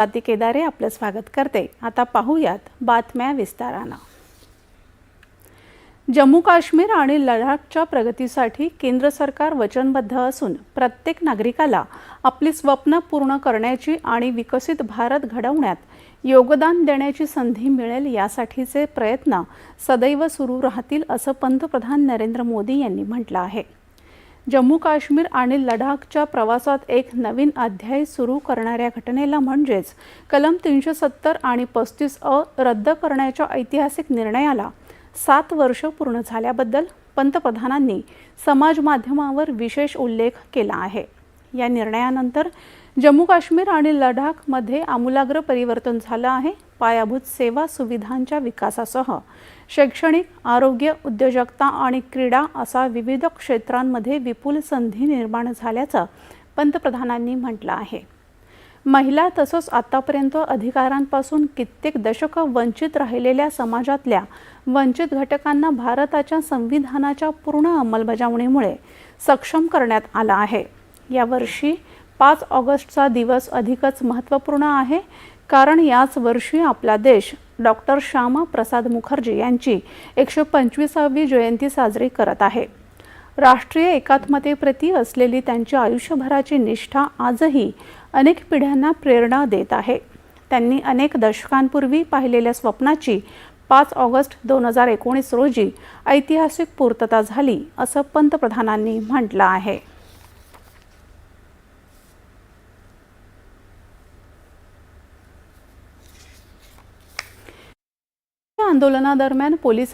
स्वाती केदारे आपलं स्वागत करते। आता पाहूयात बातम्या विस्ताराने। जम्मू काश्मीर आणि लडाखच्या प्रगतीसाठी केंद्र सरकार वचनबद्ध असून प्रत्येक नागरिकाला आपली स्वप्न पूर्ण करण्याची आणि विकसित भारत घडवण्यात योगदान देण्याची संधी मिळेल यासाठीचे प्रयत्न सदैव सुरू राहतील असं पंतप्रधान नरेंद्र मोदी यांनी म्हटलं आहे। जम्मू काश्मीर आणि लडाखच्या प्रवासात एक नवीन अध्याय सुरू करणाऱ्या घटनेला म्हणजेच कलम 370 आणि 35A रद्द करण्याच्या ऐतिहासिक निर्णयाला 7 वर्ष पूर्ण झाल्याबद्दल पंतप्रधानांनी समाज माध्यमावर विशेष उल्लेख केला आहे। या निर्णयानंतर जम्मू काश्मीर आणि लडाखमध्ये आमूलाग्र परिवर्तन झालं आहे। पायाभूत सेवा सुविधांच्या विकासासह शैक्षणिक, आरोग्य, उद्योजकता आणि क्रीडा असा विविध क्षेत्रांमध्ये विपुल संधी निर्माण झाल्याचं पंतप्रधानांनी म्हटलं आहे। महिला तसंच आतापर्यंत अधिकारांपासून कित्येक दशके वंचित राहिलेल्या समाजातल्या वंचित घटकांना भारताच्या संविधानाच्या पूर्ण अंमलबजावणीमुळे सक्षम करण्यात आलं आहे। यावर्षी 5 ऑगस्टचा दिवस अधिकच महत्त्वपूर्ण आहे, कारण याच वर्षी आपला देश डॉक्टर श्यामा प्रसाद मुखर्जी यांची 125वी जयंती साजरी करत आहे। राष्ट्रीय एकात्मतेप्रती असलेली त्यांची आयुष्यभराची निष्ठा आजही अनेक पिढ्यांना प्रेरणा देत आहे। त्यांनी अनेक दशकांपूर्वी पाहिलेल्या स्वप्नाची 5 ऑगस्ट 2019 रोजी ऐतिहासिक पूर्तता झाली असं पंतप्रधानांनी म्हटलं आहे। आंदोलनादरम्यान पोलिसांनी